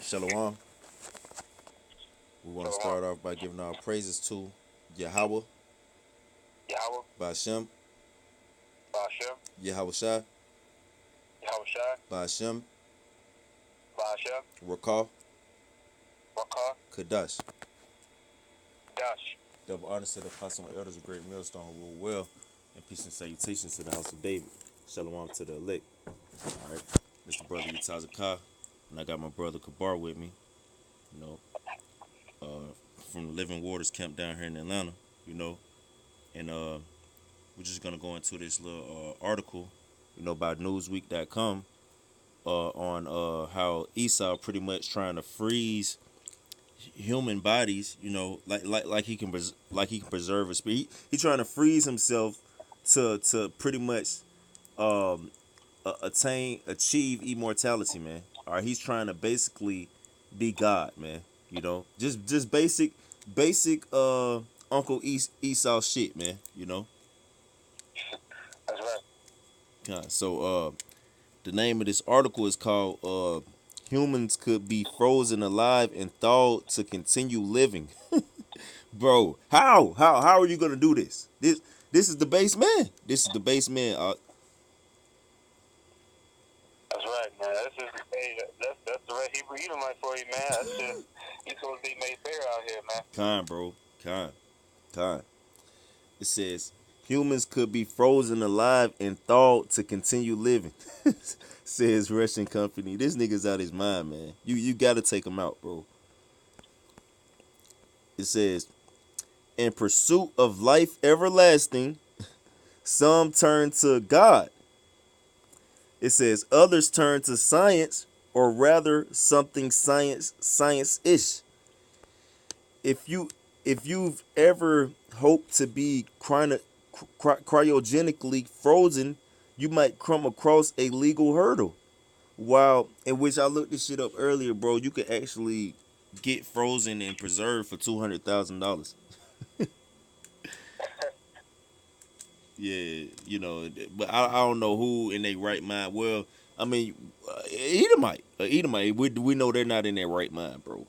Shalom. We want to Shalom. start off by giving our praises to Yahweh, Yahweh, Bashem, Bashem, Yahweh Shai, Yahweh Shai, Bashem, Bashem, Rakah, Rakah, Kadash. Dash. Double honor to the apostle and elders of Great Millstone who rule well, and peace and salutations to the house of David. Shalom to the elect. All right, Mr. Brother Yatazakah, and I got my brother Kabar with me. You know, from the Living Waters camp down here in Atlanta. You know, and we're just gonna go into this little article, by Newsweek.com on how Esau pretty much trying to freeze human bodies, like he can preserve a speed. He trying to freeze himself to pretty much achieve immortality, man. All right, he's trying to basically be God, man. Just basic Uncle Esau shit, man. That's right. So the name of this article is called "Humans Could Be Frozen Alive and Thawed to Continue Living." Bro, how are you gonna do this? This is the base man. This is the base man. That's right, man. That's just hey, that's the right Hebrew Edomite for you, man. That's just he's supposed to be made fair out here, man. Kind, bro. Kind. It says humans could be frozen alive and thawed to continue living. Says Russian company. This nigga's out his mind, man. You gotta take him out, bro. It says, in pursuit of life everlasting, some turn to God. It says others turn to science, or rather something science-ish. If you've ever hoped to be cryogenically frozen, you might come across a legal hurdle. While in which I looked this shit up earlier, bro, you could actually get frozen and preserved for $200,000. Yeah, but I don't know who in their right mind. Well, I mean, Edomite. We know they're not in their right mind, bro.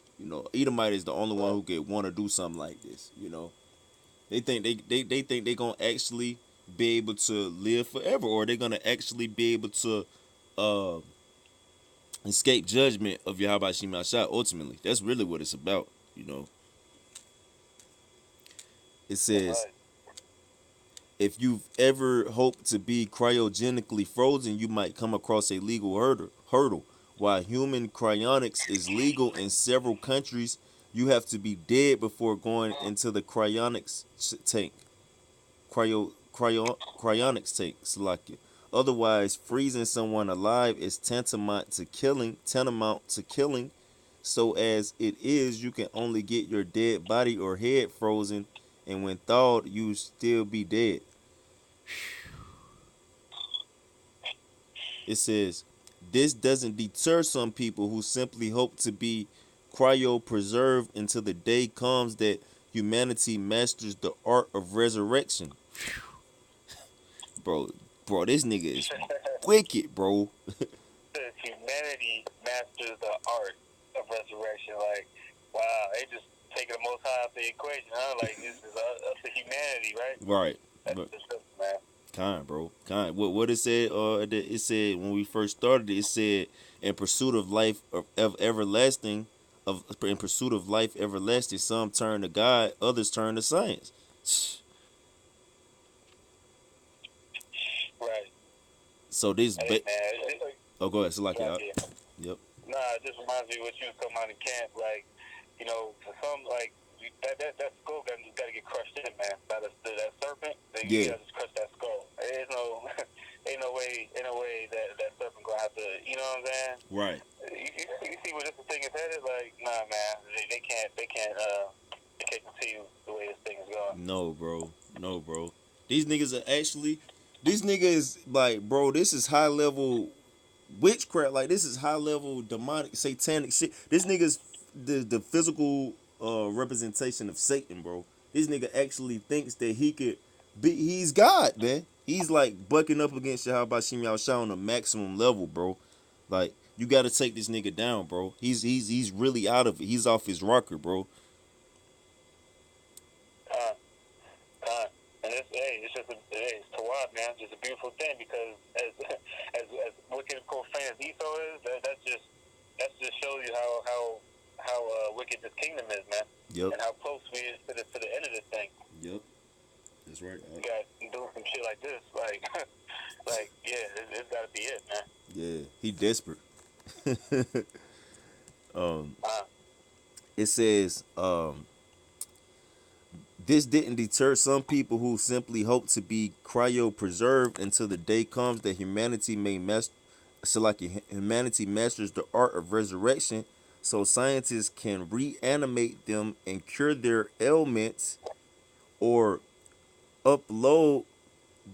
Edomite is the only one Right. who could want to do something like this. They think they think they're gonna actually be able to live forever, or they're gonna actually be able to uh, escape judgment of Yahweh Shema Shah. Ultimately, that's really what it's about. It That's says, right. if you've ever hoped to be cryogenically frozen, you might come across a legal hurdle. While human cryonics is legal in several countries, you have to be dead before going into the tank. Cryonics tank, Salakia. Otherwise, freezing someone alive is tantamount to killing. So as it is, you can only get your dead body or head frozen, and when thawed, you still be dead. It says, this doesn't deter some people who simply hope to be cryopreserved until the day comes that humanity masters the art of resurrection. Bro, this nigga is wicked, bro. Says humanity masters the art of resurrection. Like, wow, they just taking the most high out the equation, huh? Like this is up to humanity, right? Right. That's But just simple, man. kind, bro. Kind. What it said, it said when we first started, it said in pursuit of life of everlasting, in pursuit of life everlasting, some turn to God, others turn to science. Right. So this Hey, man. It's like, oh, go ahead, Salaki. yeah. Yep. Nah, it just reminds me of what you was talking about in camp. Like, for some, like, that skull got to get crushed in, man. By that serpent, you Yeah. got to just crush that skull. There's no, ain't no way that serpent gonna have to, you know what I'm saying? Right. You see where this thing is headed? Like, nah, man, they can't continue the way this thing is going. No, bro. No, bro. These niggas are actually. These niggas like, bro. This is high level witchcraft. Like, this is high level demonic, satanic shit. This nigga's the physical representation of Satan, bro. This nigga actually thinks that he could be. He's God, man. He's like bucking up against Yahweh Shem Yahshua on the maximum level, bro. Like, You got to take this nigga down, bro. He's really out of it. He's off his rocker, bro. Uh, uh, and it's just it's Tawad, man. Just a beautiful thing because as wicked and profane as Esau is, that just shows you how wicked this kingdom is, man, Yep. and how close we is to the end of this thing. Yep. That's right. You got doing some shit like this, like like yeah, it's got to be it, man. Yeah. He desperate. Uh, It says, this didn't deter some people who simply hope to be cryopreserved until the day comes that humanity may master. So like humanity masters the art of resurrection, so scientists can reanimate them and cure their ailments, or upload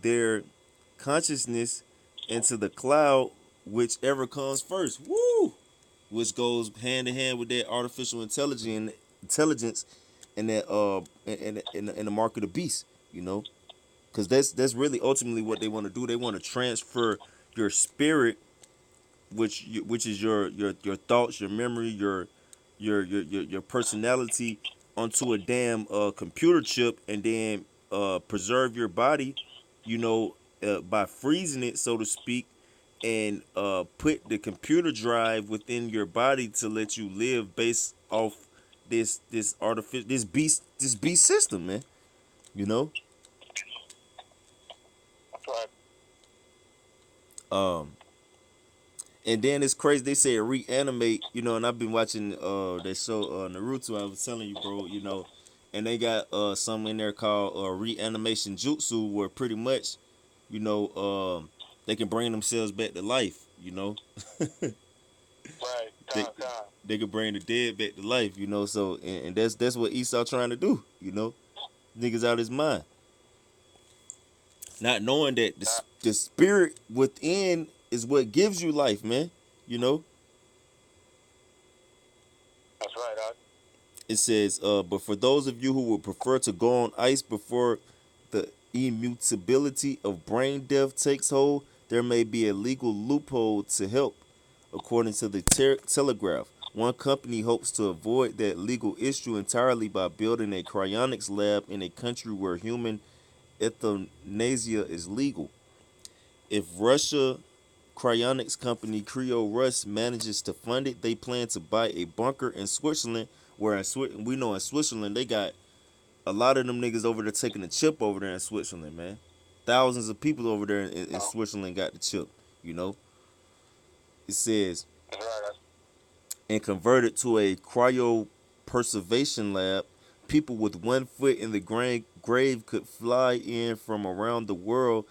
their consciousness into the cloud, whichever comes first. Woo! Which goes hand in hand with that artificial intelligence and that in the mark of the beast, you know, because that's really ultimately what they want to do. They want to transfer your spirit, which is your thoughts, your memory, your personality onto a damn computer chip, and then preserve your body, you know, by freezing it, so to speak, and put the computer drive within your body to let you live based off this artificial this beast system, man. You know, that's right. um, and then it's crazy. They say reanimate, you know, and I've been watching that show Naruto. I was telling you, bro, you know, and they got something in there called reanimation jutsu, where pretty much, you know, they can bring themselves back to life. You know, Right, they time. they can bring the dead back to life. You know, so and that's what Esau trying to do. You know, niggas out his mind, not knowing that the spirit within is what gives you life, man. You know. That's right, Doc. It says, but for those of you who would prefer to go on ice before the immutability of brain death takes hold, there may be a legal loophole to help, according to the Telegraph. One company hopes to avoid that legal issue entirely by building a cryonics lab in a country where human euthanasia is legal. If Russia cryonics company Creo Russ manages to fund it, they plan to buy a bunker in Switzerland. Where we know in Switzerland they got a lot of them niggas over there taking the chip over there in Switzerland, man. Thousands of people over there in Oh, Switzerland got the chip. You know, it says, that's right. and converted to a cryo preservation lab. People with 1 foot in the grave could fly in from around the world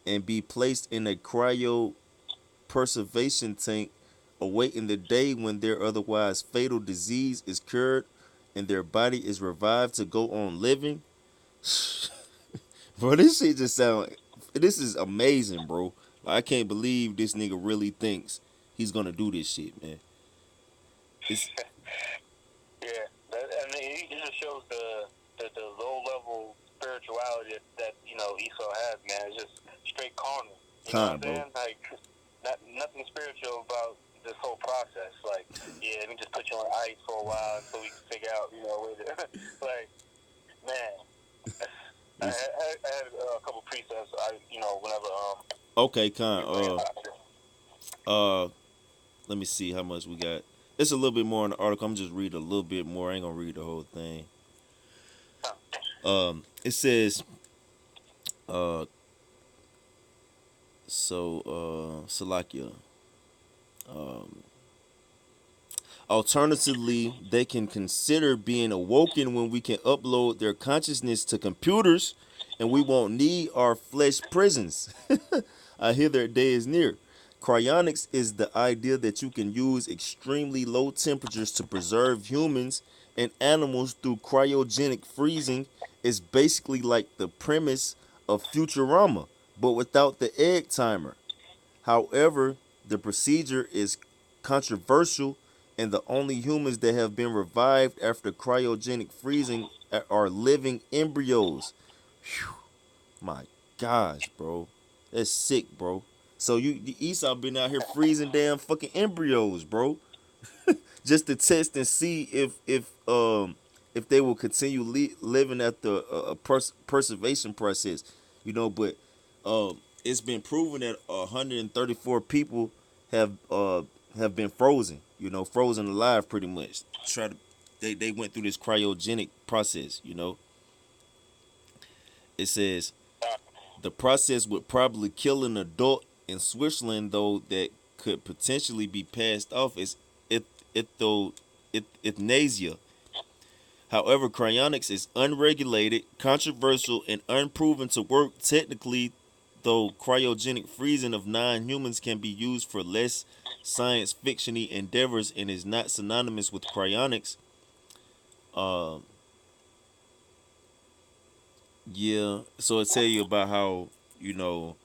and be placed in a cryo preservation tank, awaiting the day when their otherwise fatal disease is cured and their body is revived to go on living. Bro, this shit just sound. This is amazing, bro. Like, I can't believe this nigga really thinks he's gonna do this shit, man. It's Yeah, I mean, it just shows the low level spirituality that Esau has, man. It's just straight carnal. You know what time, I'm bro. saying? Like, nothing spiritual about this whole process. Like, yeah, let me just put you on ice for a while until we can figure out, like, man. It's I had a couple precepts. Whenever okay, we kind. bring it up. Let me see how much we got. It's a little bit more in the article. I'm just reading a little bit more. I ain't gonna read the whole thing. It says, uh, Salakia. Um, Alternatively, they can consider being awoken when we can upload their consciousness to computers and we won't need our flesh prisons. I hear their day is near. Cryonics is the idea that you can use extremely low temperatures to preserve humans and animals through cryogenic freezing. Is basically like the premise of Futurama, but without the egg timer. However, the procedure is controversial, and the only humans that have been revived after cryogenic freezing are living embryos. Whew, my gosh, bro. That's sick, bro. So the Esau been out here freezing damn fucking embryos, bro, just to test and see if they will continue living at the preservation process, you know. But it's been proven that 134 people have been frozen, you know, frozen alive pretty much. They went through this cryogenic process, you know. It says the process would probably kill an adult in Switzerland, though, that could potentially be passed off as euthanasia. However, cryonics is unregulated, controversial, and unproven to work technically, though cryogenic freezing of non-humans can be used for less science fiction-y endeavors and is not synonymous with cryonics. Uh, yeah, so it tell you about how, you know,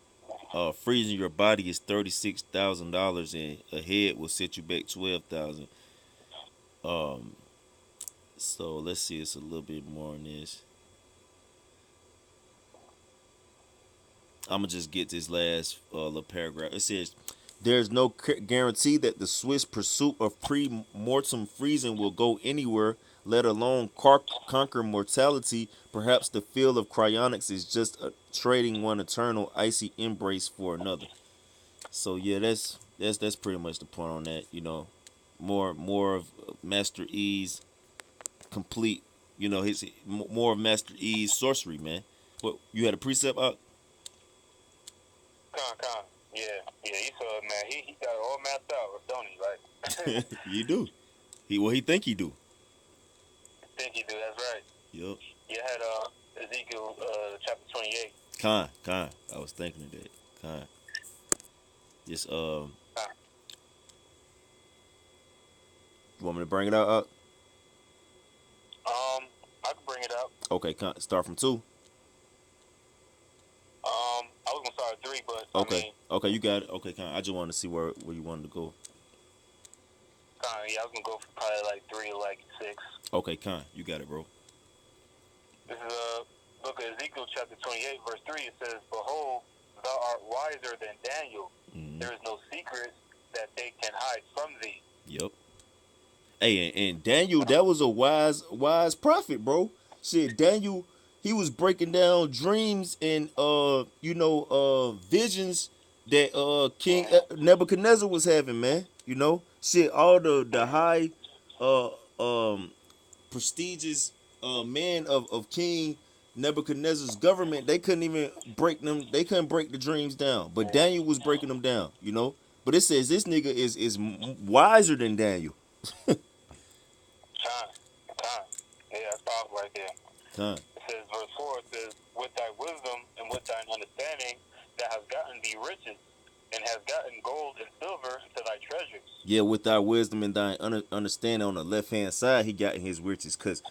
freezing your body is $36,000 and a head will set you back 12,000. Um, so let's see, it's a little bit more on this. I'm gonna just get this last little paragraph. It says, "There's no guarantee that the Swiss pursuit of pre-mortem freezing will go anywhere, let alone conquer mortality. Perhaps the field of cryonics is just trading one eternal icy embrace for another." So yeah, that's pretty much the point on that. You know, more of Master E's complete. You know, his more of Master E's sorcery, man. What you had a precept out? Con. Yeah, Esau, man, he got it all mapped out, don't he? Like, You do. He think he do. think he do, that's right. Yup. You had Ezekiel chapter 28. Con. I was thinking of that. Con. Just you want me to bring it out? I can bring it up. Okay, con. Start from 2. I was gonna start at 3, but Okay. I mean, Okay, you got it. Okay, con. I just wanted to see where you wanted to go. yeah, I was gonna go for probably like 3 or like 6. Okay, con. You got it, bro. This is book of Ezekiel chapter 28, verse 3. It says, "Behold, thou art wiser than Daniel. Mm-hmm. There is no secret that they can hide from thee." Yep. Hey, and Daniel, that was a wise prophet, bro. Shit, Daniel, he was breaking down dreams and visions that King Nebuchadnezzar was having, man. You know, shit, all the high uh prestigious men of King Nebuchadnezzar's government, they couldn't even break them. They couldn't break the dreams down, but Daniel was breaking them down. You know, but it says this nigga is wiser than Daniel. Time. Yeah, that's powerful right there. Time. It says, verse 4, it says, "With thy wisdom and with thine understanding, thou hast gotten thee riches, and hast gotten gold and silver to thy treasures." Yeah, with thy wisdom and thine understanding on the left hand side, he got his riches. Cause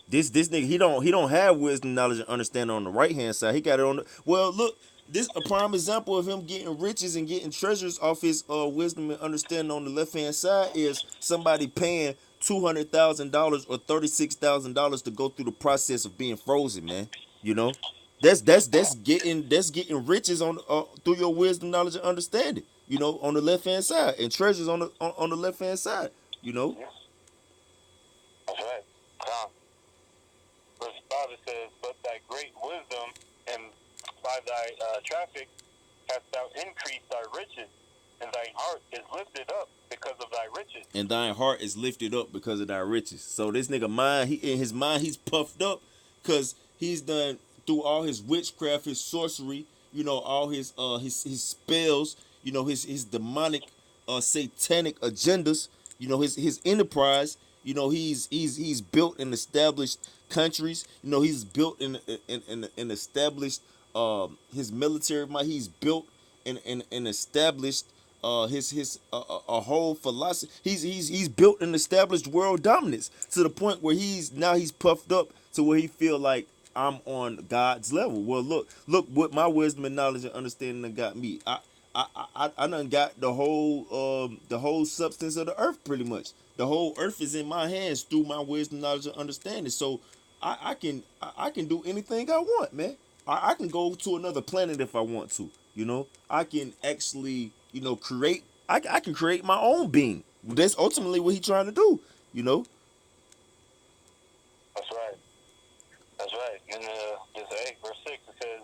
this nigga he don't have wisdom, knowledge, and understanding on the right hand side. He got it on the look. This a prime example of him getting riches and getting treasures off his wisdom and understanding on the left hand side is somebody paying $200,000 or $36,000 to go through the process of being frozen, man. You know, that's getting riches on through your wisdom, knowledge, and understanding. You know, on the left hand side, and treasures on the left hand side. You know. That's right. Verse 5, it says, "But thy great wisdom and by thy traffic hast thou increased thy riches, and thine heart is lifted up because of thy riches." And thine heart is lifted up because of thy riches. So this nigga mind, in his mind, he's puffed up because he's done through all his witchcraft, his sorcery, you know, all his spells, you know, his demonic, satanic agendas, you know, his enterprise. You know, he's built and established countries. You know, he's built and established his military might. He's built and established his a whole philosophy. He's built and established world dominance to the point where he's puffed up to where he feel like I'm on God's level. Well, look what my wisdom and knowledge and understanding done got me. I done got the whole substance of the earth pretty much. The whole earth is in my hands through my wisdom, knowledge, and understanding. So I can do anything I want, man. I can go to another planet if I want to. You know, I can actually, create. I can create my own being. That's ultimately what he's trying to do. You know. That's right. That's right. And this 8 verse 6 it says,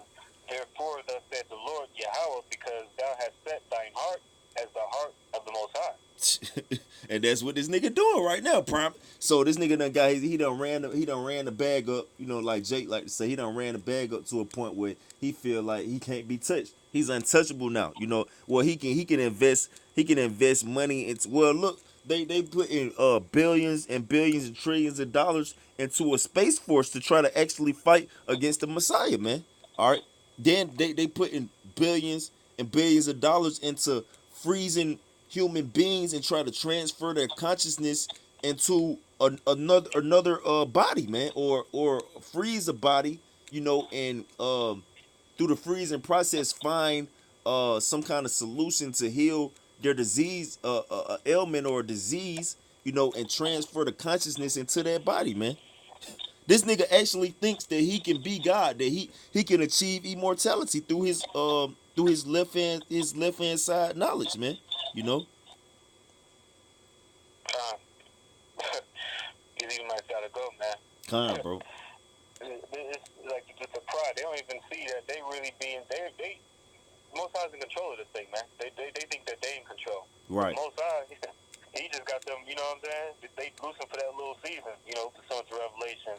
"Therefore thus saith the Lord Yahweh, because thou hast set thine heart as the heart of the Most High." And that's what this nigga doing right now, prime. So this nigga done got he done ran the bag up, like Jake like to say, he done ran the bag up to a point where he feel like he can't be touched. He's untouchable now. Well he can invest money into, well, look, they put in billions and billions and trillions of dollars into a space force to try to actually fight against the Messiah, man. All right. Then they put in billions and billions of dollars into freezing human beings and try to transfer their consciousness into another body, man, or freeze a body, and through the freezing process find some kind of solution to heal their disease, ailment or disease, and transfer the consciousness into their body, man. This nigga actually thinks that he can be God, that he can achieve immortality through his left hand side knowledge, man. You know, Uh, you even might gotta go, man. Con, bro. It's like just a pride. They don't even see that they really being they Most High's in control of this thing, man. They think that they in control. Right. Most High, he just got them. You know what I'm saying? They loosen for that little season. Pursuant to Revelation.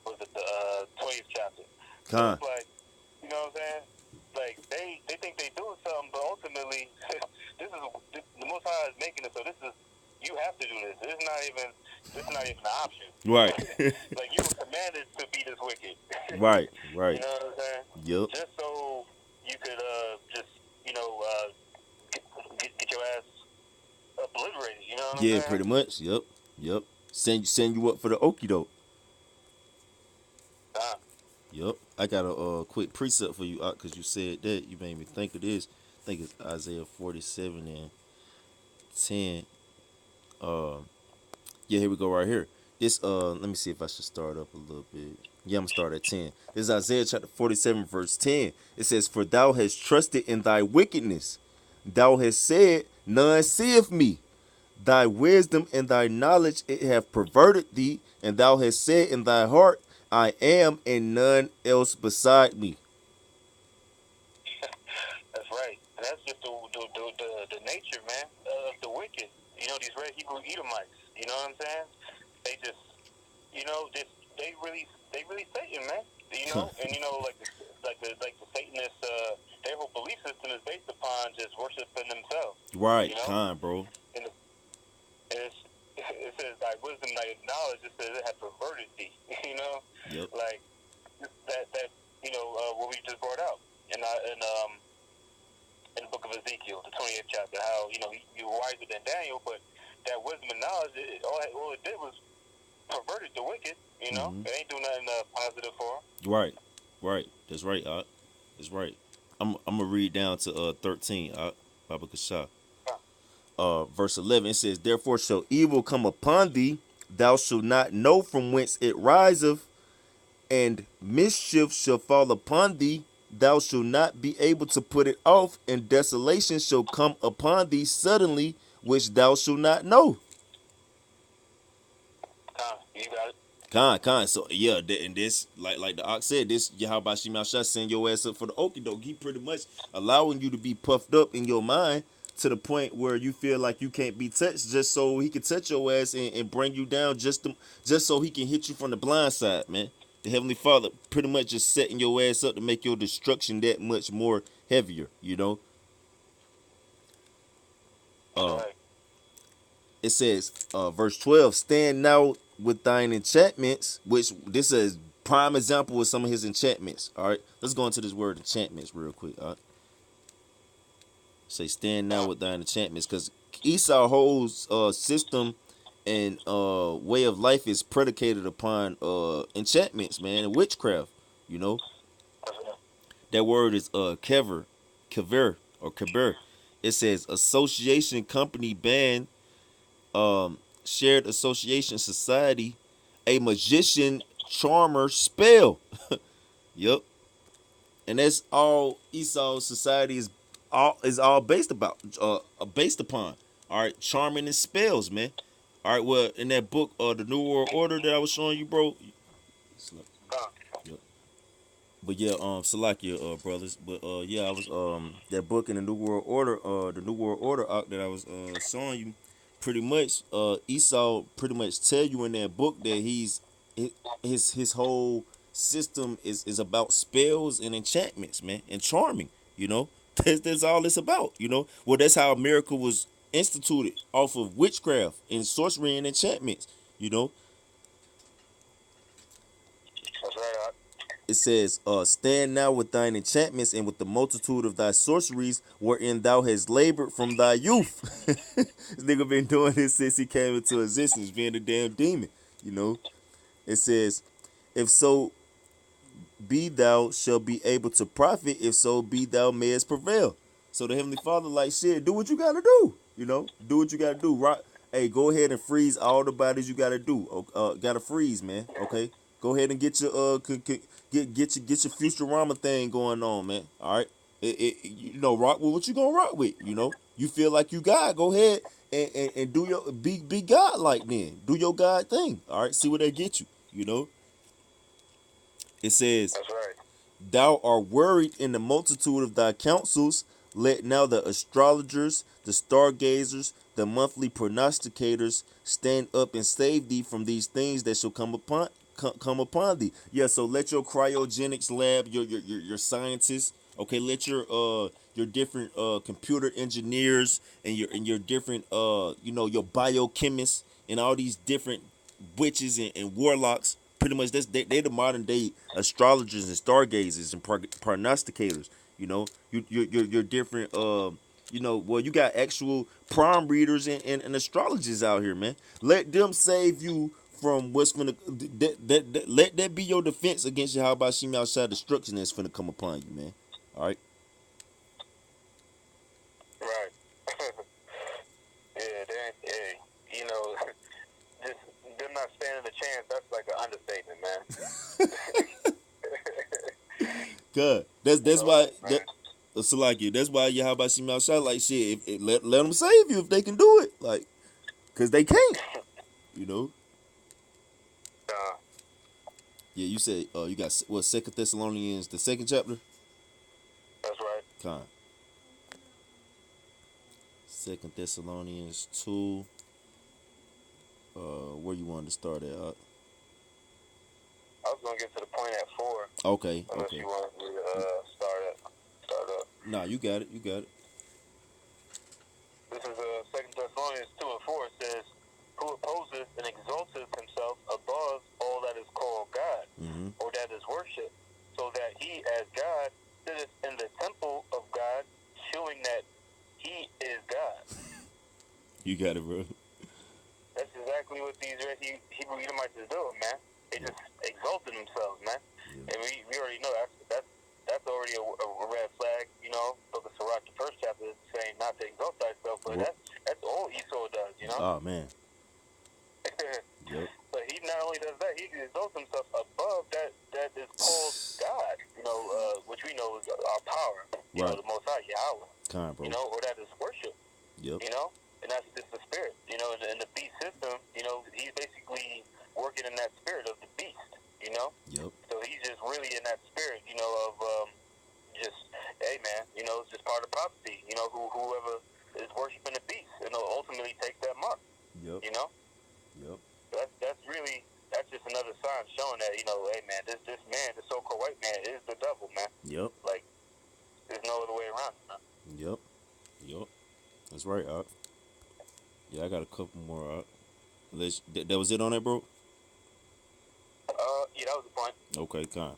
Was it the 20th chapter? So Con. it's like, you know what I'm saying? Like they think they doing something, but ultimately, the Most High is making it. So this is, you have to do this. This is not even an option. Right. Like you were commanded to be this wicked. Right. You Right. know what I'm saying? Yep. Just so you could just get your ass obliterated. You know what I'm Yeah, saying? pretty much. Yep. Yep. Send you up for the okie doke. Nah. Yep. I got a quick precept for you, because you said that. You made me think of this. I think it's Isaiah 47 and 10. Yeah, here we go right here. This let me see if I should start up a little bit. Yeah, I'm gonna start at 10. This is Isaiah chapter 47, verse 10. It says, "For thou hast trusted in thy wickedness. Thou hast said, None seeth me. Thy wisdom and thy knowledge it have perverted thee, and thou hast said in thy heart, I am, and none else beside me." That's right. And that's just the nature, man, of the wicked. These red Hebrew Edomites. You know what I'm saying? They just, they really Satan, man. And like the Satanists, their whole belief system is based upon just worshiping themselves. Right, You know, kind, bro. and it says thy wisdom, thy knowledge. It says it has perverted thee. Yep. Like that. What we just brought out, and in the book of Ezekiel, the 28th chapter, how you were wiser than Daniel, but that wisdom and knowledge, all it did was perverted the wicked. Mm-hmm. It ain't doing nothing positive for them. Right, right. That's right, That's right. I'm gonna read down to 13, Baba Kasha. Verse 11, it says, "Therefore shall evil come upon thee, thou shalt not know from whence it riseth, and mischief shall fall upon thee, thou shalt not be able to put it off, and desolation shall come upon thee suddenly, which thou shalt not know." You got it. Con. So yeah, and this, like the ox said, this Yahweh Shah send your ass up for the okie doke. He pretty much allowing you to be puffed up in your mind to the point where you feel like you can't be touched, just so he can touch your ass and bring you down, just so he can hit you from the blind side, man. The Heavenly Father pretty much just setting your ass up to make your destruction that much more heavier, That's Uh, right. it says, verse 12, "Stand now with thine enchantments," which this is prime example of some of his enchantments. All right, let's go into this word enchantments real quick. All right, say, "Stand now with thine enchantments," because Esau whole system and way of life is predicated upon enchantments, man, and witchcraft. You know, that word is kever or keber. It says association, company, band, shared association, society, a magician, charmer, spell. Yep. And that's all Esau's society is all based upon. All right, charming and spells, man. All right, well, in that book, the New World Order that I was showing you, bro. Huh. Yep. But yeah, Salakia, brothers. But yeah, I was that book in the New World Order that I was showing you. Pretty much, Esau pretty much tell you in that book that his whole system is about spells and enchantments, man, and charming. You know, that's all it's about. You know, well, that's how America was instituted off of witchcraft and sorcery and enchantments. You know, That's right. it says, stand now with thine enchantments and with the multitude of thy sorceries wherein thou hast labored from thy youth. This nigga been doing this since he came into existence, being a damn demon. You know, it says, if so be thou shall be able to profit, if so be thou mayest prevail. So the Heavenly Father, like, shit, do what you gotta do. You know, do what you gotta do. Right? Hey, go ahead and freeze all the bodies you gotta do. Gotta freeze, man. Okay, go ahead and get your get your Futurama thing going on, man. All right, you know, rock with what you gonna rock with. You know, you feel like you God, go ahead and do your be God like then. Do your God thing. All right, see where they get you. You know, it says, That's right. thou art worried in the multitude of thy counsels. Let now the astrologers, the stargazers, the monthly prognosticators stand up and save thee from these things that shall come upon thee. Yeah, so let your cryogenics lab, your scientists, okay, let your different computer engineers and your different your biochemists and all these different witches and warlocks. Pretty much, they the modern day astrologers and stargazers and prognosticators. You know, you're different. Well, you got actual prime readers and astrologers out here, man. Let them save you from what's gonna let that be your defense against your how about Shim outside destruction that's gonna come upon you, man. All right. Right. Yeah, hey, you know, just them not standing a chance. That's like an understatement, man. Good. That's So, why man, so like you. That's why you how about Shim outside like shit. Let them save you if they can do it, like, cause they can't. You know. uh, Yeah, you said you got what Second Thessalonians the second chapter. that's right. Con. Second Thessalonians 2. Where you wanted to start at? I was gonna get to the point at 4, Okay, unless okay. you want to start up. Nah, you got it. You got it. This is Second Thessalonians 2:4. It says, "Who opposes and exalteth himself above all that is called God, Mm-hmm. or that is worshipped, so that he, as God, sitteth in the temple of God, shewing that he is God." You got it, bro. That's exactly what these Hebrew Edomites is doing, man. They just exalted themselves, man. Yeah. And we already know that's already a red flag, you know. Book of Sirach, the first chapter, is saying not to exalt thyself, but What? that's all Esau does, you know. Oh man. Yep. But he not only does that, he exalts himself above that is called God, you know, which we know is our power, you know, Right. the Most High, Yahweh, Con, bro. you know, or that is worship, Yep. you know, and that's just the spirit, you know, in the beast system, you know, he's basically working in that spirit of the beast, you know. Yep. So he's just really in that spirit, you know, of just, hey man, you know, it's just part of prophecy, you know, whoever is worshiping the beast, and ultimately take that mark, Yep. you know. Yep. That's just another sign showing that, you know, hey man, this man, this so-called white man, is the devil, man. Yep. Like, there's no other way around it, man. Yep. Yep. That's right, Art. Yeah, I got a couple more, Art. That was it on that, bro? Yeah, that was the point. Okay, con.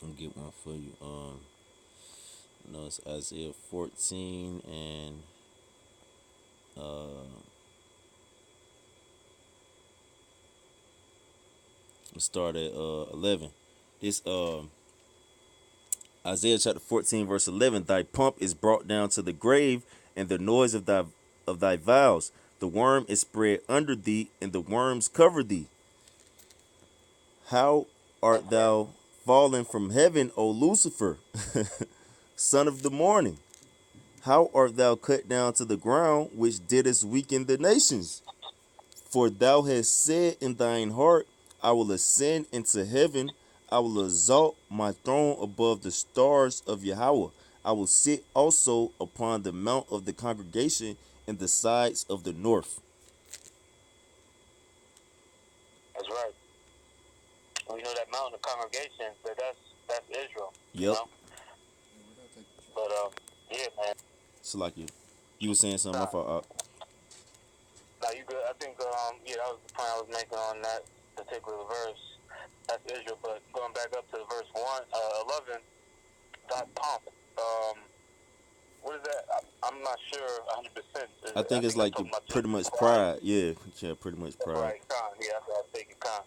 I'm gonna get one for you. No, it's Isaiah 14 and let's start at 11. This Isaiah chapter 14 verse 11. Thy pomp is brought down to the grave, and the noise of thy vows. The worm is spread under thee, and the worms cover thee. How art thou fallen from heaven, O Lucifer, son of the morning? How art thou cut down to the ground, which didst weaken the nations? For thou hast said in thine heart, I will ascend into heaven. I will exalt my throne above the stars of Yahweh. I will sit also upon the mount of the congregation in the sides of the north. That's right. We know that mountain of congregation, that's Israel. You Yep. know, but yeah, man. It's like you were saying something. I thought. Now you good. I think yeah, that was the point I was making on that particular verse. That's Israel. But going back up to verse 11, that pomp. What is that? I'm not sure 100%. I think it's like pretty much pride. Yeah, pretty much That's pride. right, Khan. Yeah, that's what I was thinking, Khan.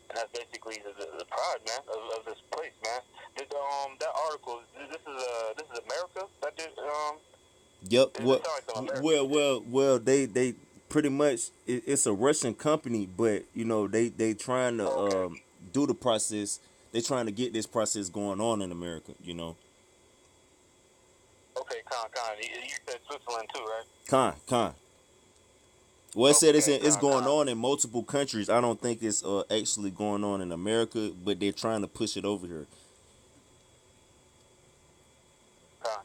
And that's basically the pride, man, of this place, man. This, that article. This is America. That did Yep. it What? sounds like some American Well. They pretty much it's a Russian company, but you know they trying to Okay. do the process. They trying to get this process going on in America. You know. Okay, Khan. You said Switzerland too, right? Con. Well, it said Okay, it's going Khan. on in multiple countries. I don't think it's actually going on in America, but they're trying to push it over here. Khan.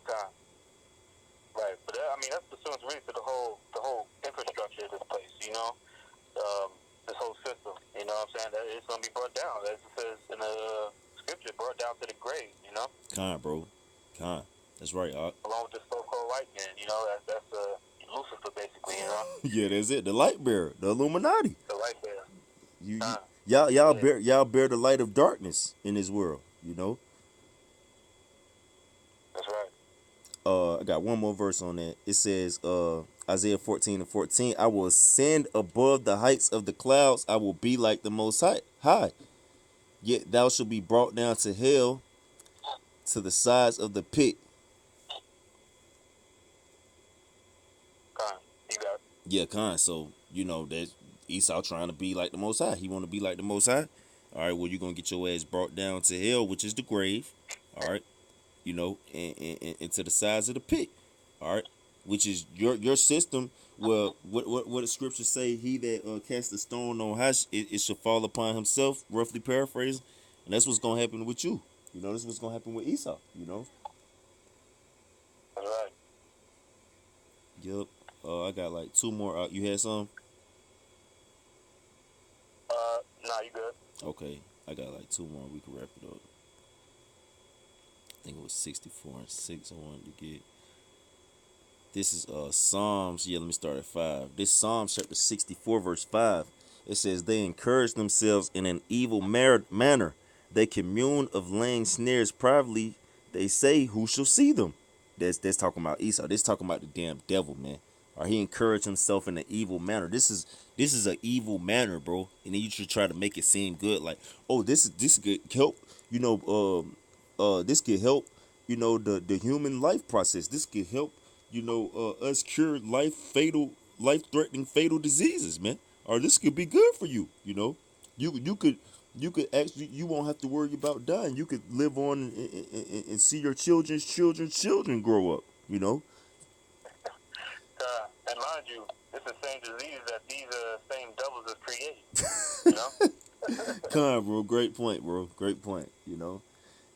Right, but that, I mean that's pursuant really to the whole infrastructure of this place, you know, this whole system. You know what I'm saying? That it's gonna be brought down, as it says in the scripture, brought down to the grave. You know, Con, bro. Con. That's right. along with the so-called white man. You know, that's Lucifer basically. You know, Yeah, that's it. The light bearer, the Illuminati. the light bearer. You, Khan. y'all bear the light of darkness in this world. You know. That's right. I got one more verse on that. It says, Isaiah 14:14, I will ascend above the heights of the clouds. I will be like the Most High. Yet thou shalt be brought down to hell, to the sides of the pit. Khan. You got it. Yeah, kind. So, you know, that Esau trying to be like the Most High. He want to be like the Most High. All right, well, you're going to get your ass brought down to hell, which is the grave. All right, you know, and to the sides of the pit. All right, which is your system. Well, what the scriptures say, he that casts a stone on high, it shall fall upon himself, roughly paraphrasing. And that's what's going to happen with you. You know, that's what's going to happen with Esau, you know. That's right. Yep. I got like two more. You had some? Nah, you good. Okay, I got like two more. We can wrap it up. I think it was 64 and 6 I wanted to get. This is Psalms. Yeah, let me start at 5. This Psalms chapter 64 verse 5. It says, they encourage themselves in an evil manner. They commune of laying snares privately. They say, who shall see them? That's talking about Esau. This talking about the damn devil, man. Or he encouraged himself in an evil manner. This is an evil manner, bro. And then you should try to make it seem good, like, oh, this could help, you know, this could help, you know, the human life process. This could help, you know, us cure life threatening fatal diseases, man. Or this could be good for you, you know. You could actually, you won't have to worry about dying. You could live on and see your children's children grow up, you know. And mind you, it's the same disease that these same devils have created. You know. Con, bro, great point, bro. Great point, you know.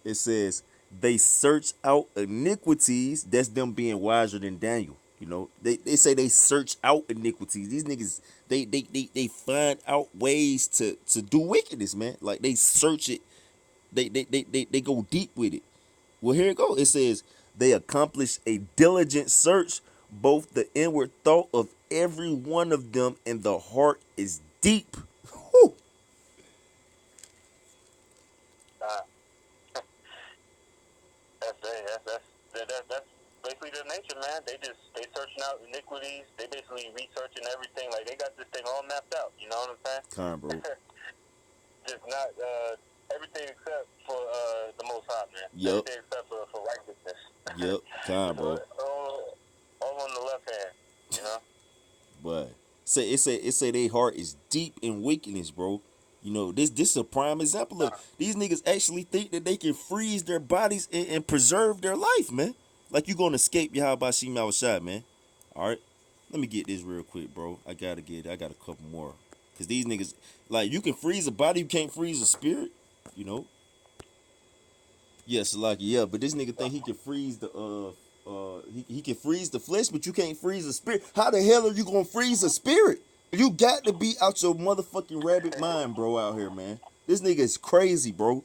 It says they search out iniquities. That's them being wiser than Daniel. You know, they say they search out iniquities. These niggas, they find out ways to do wickedness, man. Like they search it. They go deep with it. Well, here it goes. It says they accomplish a diligent search, both the inward thought of every one of them, and the heart is deep. Whew. That's basically their nature, man. They searching out iniquities. They basically researching everything. Like they got this thing all mapped out. You know what I'm saying? Con, bro. Just not everything except for the Most High, man. Yep. Everything except for righteousness. Yep. Con, bro. all on the left hand. You know. But it say they heart is deep in wickedness, bro. You know, this is a prime example of these niggas actually think that they can freeze their bodies and preserve their life, man. Like you gonna escape Yahweh Shim Shai, man. All right, let me get this real quick, bro. I gotta get it. I got a couple more, cause these niggas like you can freeze a body, you can't freeze a spirit. You know. Yes, like yeah, but this nigga think he can freeze the he can freeze the flesh, but you can't freeze the spirit. How the hell are you gonna freeze a spirit? You got to be out your motherfucking rabbit mind, bro, out here, man. This nigga is crazy, bro.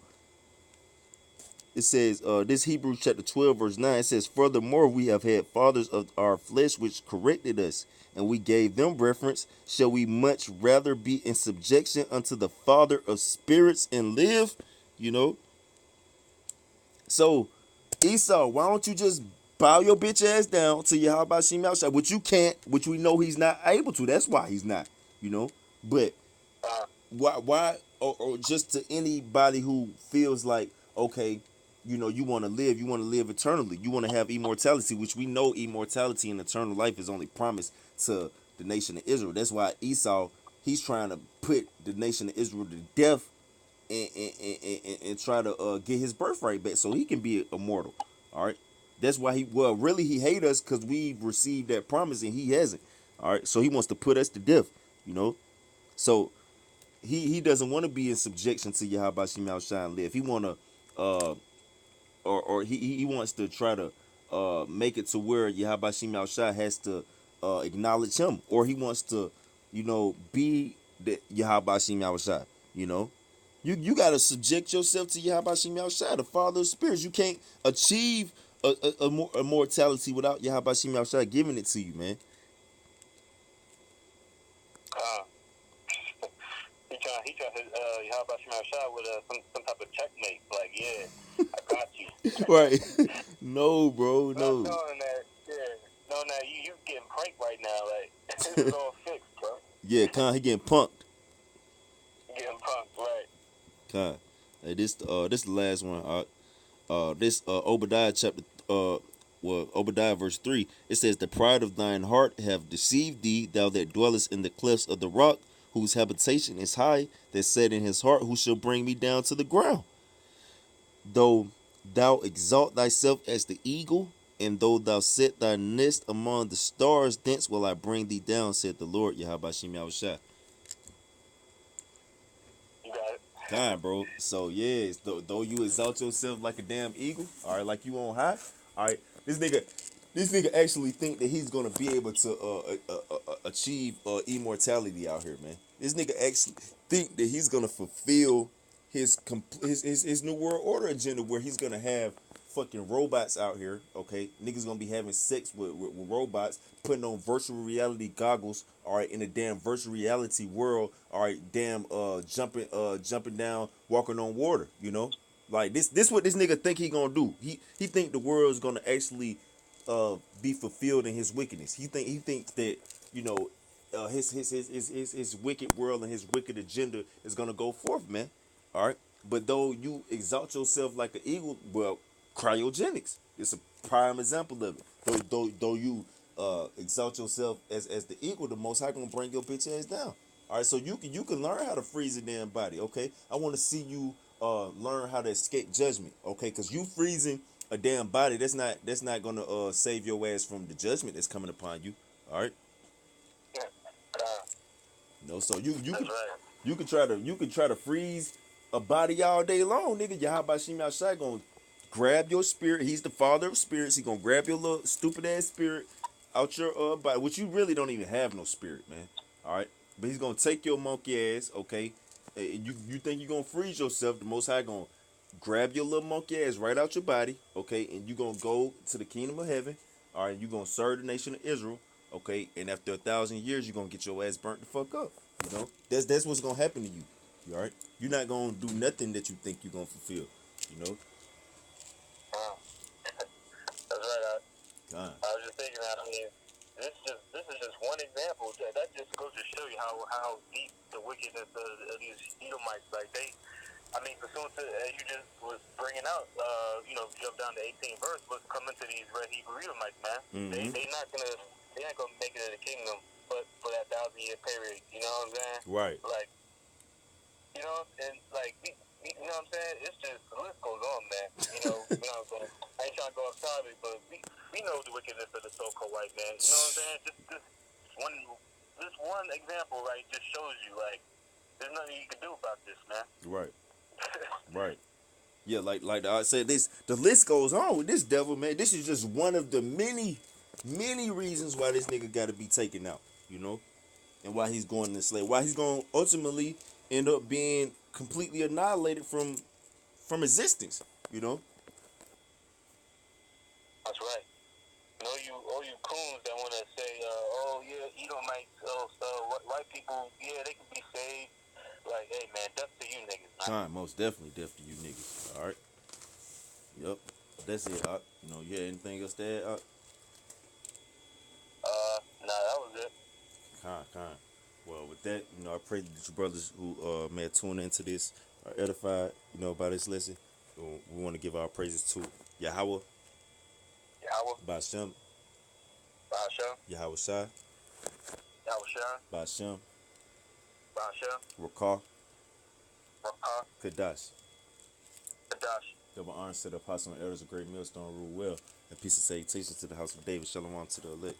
It says, this Hebrews chapter 12, verse 9, it says, furthermore, we have had fathers of our flesh which corrected us, and we gave them reference. Shall we much rather be in subjection unto the Father of spirits and live? You know? So, Esau, why don't you just bow your bitch ass down to Yahweh Shem Shai, which you can't, which we know he's not able to. That's why he's not, you know? But why or just to anybody who feels like, okay, you know, you want to live eternally, you want to have immortality, which we know immortality and eternal life is only promised to the nation of Israel. That's why Esau, he's trying to put the nation of Israel to death and try to get his birthright back so he can be immortal. All right, that's why he hate us because we've received that promise and he hasn't. All right, so he wants to put us to death, you know. So he doesn't want to be in subjection to Yahweh Shema Shai and live. He want to or he wants to try to make it to where Yahweh Shema Shai has to acknowledge him, or he wants to, you know, be the Yahweh Shema Shai, you know. You gotta subject yourself to Yahweh Shem Shai, the Father of spirits. You can't achieve a mortality without Yahweh Shem Shai giving it to you, man. He trying to how about Shema Shah with some type of checkmate. Like, yeah, I got you. Right. No, bro, Not no. knowing that, knowing that you getting pranked right now. Like, this is all fixed, bro. Yeah, he getting punked. Getting punked, right? Hey, this the last one. This Obadiah chapter Obadiah verse 3, it says, the pride of thine heart have deceived thee, thou that dwellest in the clefts of the rock, whose habitation is high, that said in his heart, who shall bring me down to the ground? Though thou exalt thyself as the eagle, and though thou set thy nest among the stars, thence will I bring thee down, said the Lord, Yahweh Shem Yahushua. You got it. God, bro. So yeah, though you exalt yourself like a damn eagle, all right, like you on high, all right. This nigga actually think that he's gonna be able to achieve immortality out here, man. This nigga actually think that he's gonna fulfill his new world order agenda, where he's gonna have fucking robots out here, okay? Niggas gonna be having sex with robots, putting on virtual reality goggles, all right, in a damn virtual reality world, all right, damn jumping down, walking on water, you know? Like this what this nigga think he gonna do. He think the world's gonna actually be fulfilled in his wickedness. He thinks that, you know, his wicked world and his wicked agenda is gonna go forth, man. All right, but though you exalt yourself like an eagle, well, cryogenics. It's a prime example of it. Though you exalt yourself as the eagle, the Most High gonna bring your bitch ass down. All right, so you can learn how to freeze a damn body. Okay, I want to see you learn how to escape judgment. Okay, because you freezing a damn body, that's not gonna save your ass from the judgment that's coming upon you. All right. Yeah. No, so you That's could right. you could try to freeze a body all day long, nigga. Yahweh Shem Shai gonna grab your spirit. He's the Father of spirits. He gonna grab your little stupid ass spirit out your body, which you really don't even have no spirit, man. All right, but he's gonna take your monkey ass, okay? And you think you gonna freeze yourself? The Most High gonna grab your little monkey ass right out your body, okay? And you gonna go to the kingdom of heaven. All right, you gonna serve the nation of Israel. Okay, and after 1,000 years, you're gonna get your ass burnt the fuck up. You know, that's what's gonna happen to you. You all right? You're not gonna do nothing that you think you're gonna fulfill. You know. That's right. God. I was just thinking that. I mean, this is just one example. That just goes to show you how deep the wickedness of these Edomites. Like I mean, pursuant to as you just was bringing out, jump down to 18 verse, was coming to these red Hebrew Edomites, man. Mm-hmm. They not gonna make it in the kingdom, but for that 1,000-year period. You know what I'm saying? Right. Like, You know, and like, you know what I'm saying? It's just, the list goes on, man. You know, I ain't trying to go off topic, but we know the wickedness of the so-called white man. You know what I'm saying? This one example, right, just shows you, like, there's nothing you can do about this, man. Right. Right. Yeah, like I said, the list goes on with this devil, man. This is just one of the many reasons why this nigga got to be taken out, you know, and why he's going to slave, why he's going to ultimately end up being completely annihilated from existence, you know. That's right. And all you coons that want to say, oh yeah, Edomites, white people, yeah, they can be saved. Like, hey man, death to you niggas, man. Time, most definitely death to you niggas. All right. Yep. That's it. You know, yeah. Anything else to add? Nah, that was it. Kind. Well, with that, you know, I pray that you brothers who may have tuned into this are edified, you know, by this lesson. We want to give our praises to Yahweh, Yahweh, Bashem, Basha, Yahweh Shai, Yahweh Shah, Bashem, Basha, Rakah, Rakah, Kadash. Kadash. Double honors to the apostle and elders of Great Millstone rule well. And peace and salutations to the house of David. Shalom to the elect.